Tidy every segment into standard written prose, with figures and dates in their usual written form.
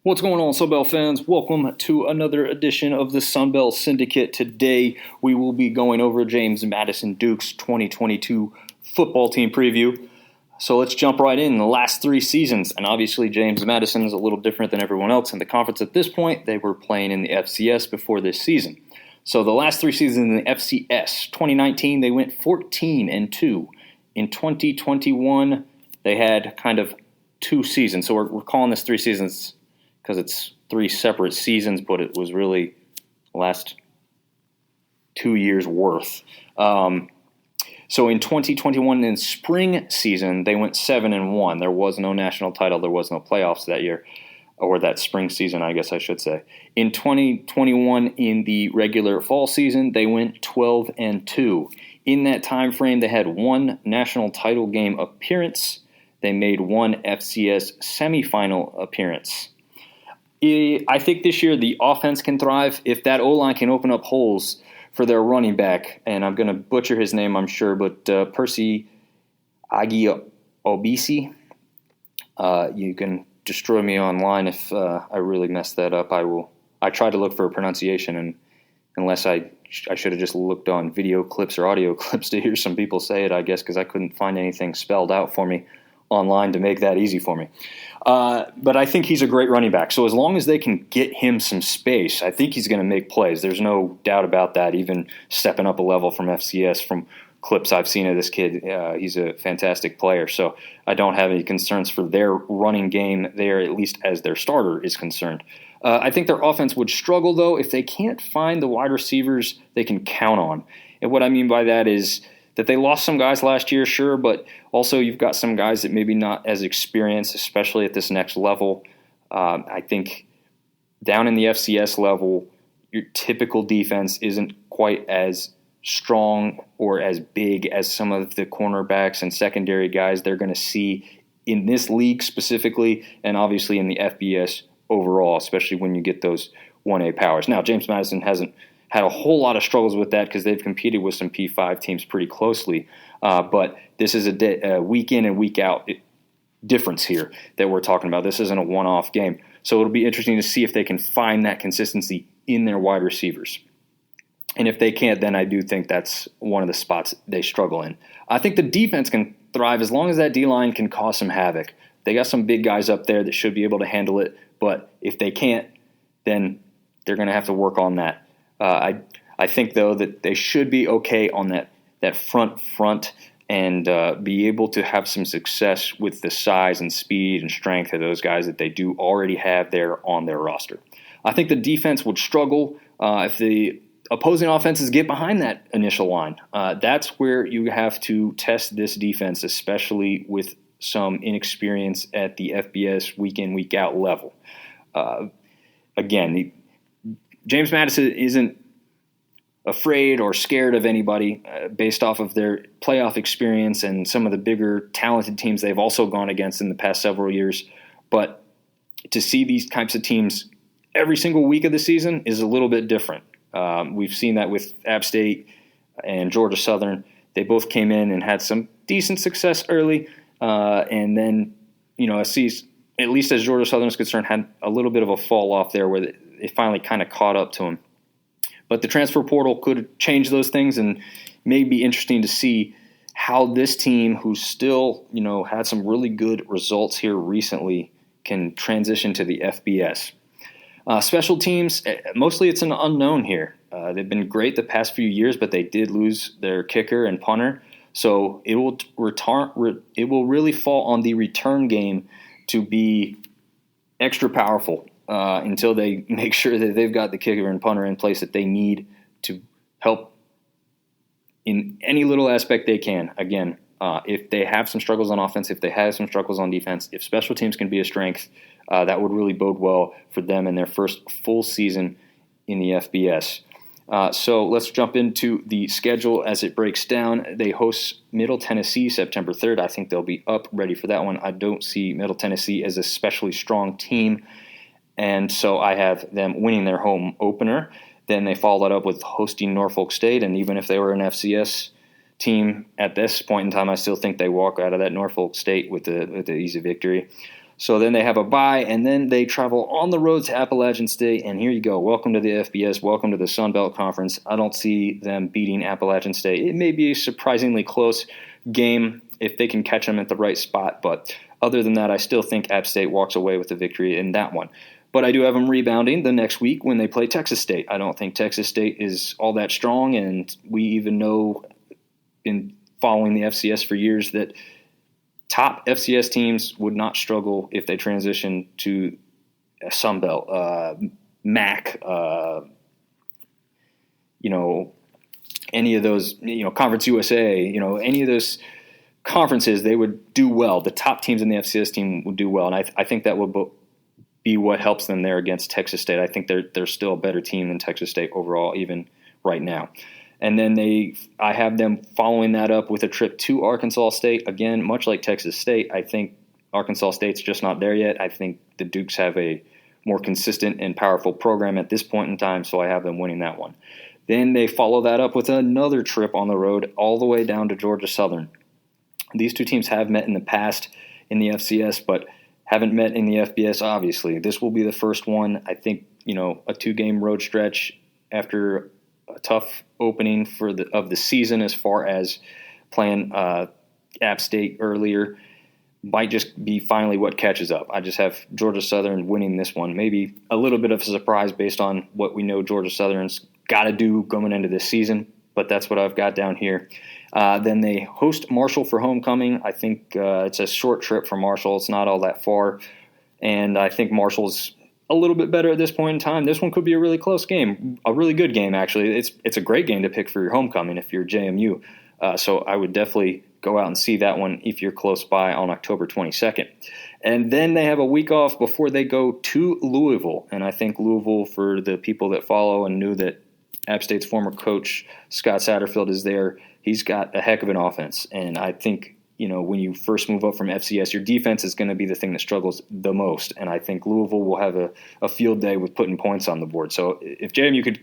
What's going on, Sunbelt fans? Welcome to another edition of the Sunbelt Syndicate. Today, we will be going over James Madison Duke's 2022 football team preview. So let's jump right in. The last three seasons, and obviously James Madison is a little different than everyone else in the conference at this point. They were playing in the FCS before this season. So the last three seasons in the FCS, 2019, they went 14-2. In 2021, they had kind of two seasons. So we're calling this three seasons because it's three separate seasons, but it was really the last 2 years' worth. So in 2021, in spring season, they went 7-1. There was no national title. There was no playoffs that year, or that spring season, I guess I should say. In 2021, in the regular fall season, they went 12-2. In that time frame, they had one national title game appearance. They made one FCS semifinal appearance. I think this year the offense can thrive if that O-line can open up holes for their running back. And I'm going to butcher his name, I'm sure, but Percy Agiobisi. You can destroy me online if I really mess that up. I tried to look for a pronunciation, and unless I should have just looked on video clips or audio clips to hear some people say it, I guess, because I couldn't find anything spelled out for me online to make that easy for me. But I think he's a great running back. So as long as they can get him some space, I think he's going to make plays. There's no doubt about that, even stepping up a level from FCS. From clips I've seen of this kid, he's a fantastic player. So I don't have any concerns for their running game there, at least as their starter is concerned. I think their offense would struggle, though, if they can't find the wide receivers they can count on. And what I mean by that is that they lost some guys last year, sure, but also you've got some guys that maybe not as experienced, especially at this next level. I think down in the FCS level, your typical defense isn't quite as strong or as big as some of the cornerbacks and secondary guys they're going to see in this league specifically, and obviously in the FBS overall, especially when you get those 1A powers. Now, James Madison hasn't had a whole lot of struggles with that because they've competed with some P5 teams pretty closely. But this is a week in and week out difference here that we're talking about. This isn't a one-off game. So it'll be interesting to see if they can find that consistency in their wide receivers. And if they can't, then I do think that's one of the spots they struggle in. I think the defense can thrive as long as that D-line can cause some havoc. They got some big guys up there that should be able to handle it. But if they can't, then they're going to have to work on that. I think, though, that they should be okay on that front and be able to have some success with the size and speed and strength of those guys that they do already have there on their roster. I think the defense would struggle if the opposing offenses get behind that initial line. That's where you have to test this defense, especially with some inexperience at the FBS week in, week out level. Again, James Madison isn't afraid or scared of anybody based off of their playoff experience and some of the bigger talented teams they've also gone against in the past several years. But to see these types of teams every single week of the season is a little bit different. We've seen that with App State and Georgia Southern. They both came in and had some decent success early, and then, at least as Georgia Southern is concerned, had a little bit of a fall off there where it finally kind of caught up to him. But the transfer portal could change those things, and may be interesting to see how this team, who's still, had some really good results here recently, can transition to the FBS. Special teams, mostly it's an unknown here. They've been great the past few years, but they did lose their kicker and punter. So it will really fall on the return game to be extra powerful until they make sure that they've got the kicker and punter in place that they need to help in any little aspect they can. Again, if they have some struggles on offense, if they have some struggles on defense, if special teams can be a strength, that would really bode well for them in their first full season in the FBS. So let's jump into the schedule as it breaks down. They host Middle Tennessee September 3rd. I think they'll be up ready for that one. I don't see Middle Tennessee as a especially strong team, and so I have them winning their home opener. Then they follow that up with hosting Norfolk State, and even if they were an FCS team at this point in time, I still think they walk out of that Norfolk State with the easy victory. So then they have a bye, and then they travel on the road to Appalachian State, and here you go. Welcome to the FBS. Welcome to the Sun Belt Conference. I don't see them beating Appalachian State. It may be a surprisingly close game if they can catch them at the right spot, but other than that, I still think App State walks away with the victory in that one. But I do have them rebounding the next week when they play Texas State. I don't think Texas State is all that strong, and we even know in following the FCS for years that top FCS teams would not struggle if they transition to Sun Belt, MAC, any of those, Conference USA, any of those conferences, they would do well. The top teams in the FCS team would do well, and I think that would be what helps them there against Texas State. I think they're still a better team than Texas State overall, even right now. And then I have them following that up with a trip to Arkansas State. Again, much like Texas State, I think Arkansas State's just not there yet. I think the Dukes have a more consistent and powerful program at this point in time, so I have them winning that one. Then they follow that up with another trip on the road all the way down to Georgia Southern. These two teams have met in the past in the FCS, but haven't met in the FBS, obviously. This will be the first one. I think, a 2-game road stretch after a tough opening of the season as far as playing App State earlier might just be finally what catches up. I just have Georgia Southern winning this one. Maybe a little bit of a surprise based on what we know Georgia Southern's got to do going into this season, but that's what I've got down here. Then they host Marshall for homecoming. I think it's a short trip for Marshall. It's not all that far, and I think Marshall's a little bit better at this point in time. This one could be a really close game, a really good game, actually. It's a great game to pick for your homecoming if you're JMU. So I would definitely go out and see that one if you're close by on October 22nd. And then they have a week off before they go to Louisville. And I think Louisville, for the people that follow and knew that App State's former coach, Scott Satterfield, is there, he's got a heck of an offense. And I think, when you first move up from FCS, your defense is going to be the thing that struggles the most. And I think Louisville will have a field day with putting points on the board. So if JMU could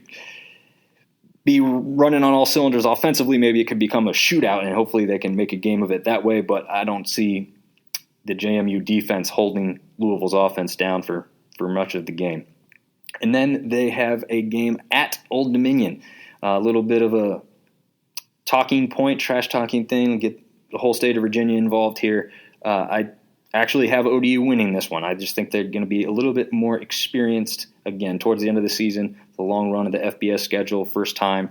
be running on all cylinders offensively, maybe it could become a shootout, and hopefully they can make a game of it that way. But I don't see the JMU defense holding Louisville's offense down for much of the game. And then they have a game at Old Dominion, a little bit of a talking point, trash talking thing, get the whole state of Virginia involved here. I actually have ODU winning this one. I just think they're going to be a little bit more experienced, again, towards the end of the season, the long run of the FBS schedule, first time.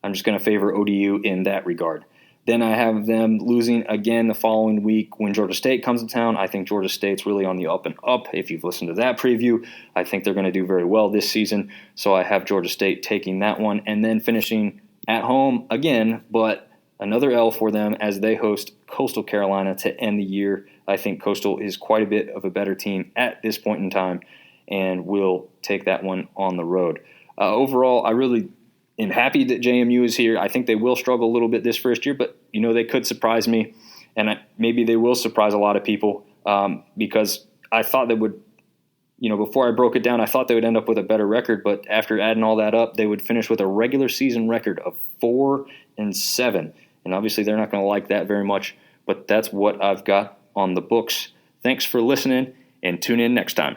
I'm just going to favor ODU in that regard. Then I have them losing again the following week when Georgia State comes to town. I think Georgia State's really on the up and up. If you've listened to that preview, I think they're going to do very well this season. So I have Georgia State taking that one, and then finishing at home again, but another L for them as they host Coastal Carolina to end the year. I think Coastal is quite a bit of a better team at this point in time and will take that one on the road. Overall, I really am happy that JMU is here. I think they will struggle a little bit this first year, but they could surprise me, and maybe they will surprise a lot of people because I thought they would, before I broke it down, I thought they would end up with a better record, but after adding all that up, they would finish with a regular season record of 4-7. And obviously they're not going to like that very much, but that's what I've got on the books. Thanks for listening, and tune in next time.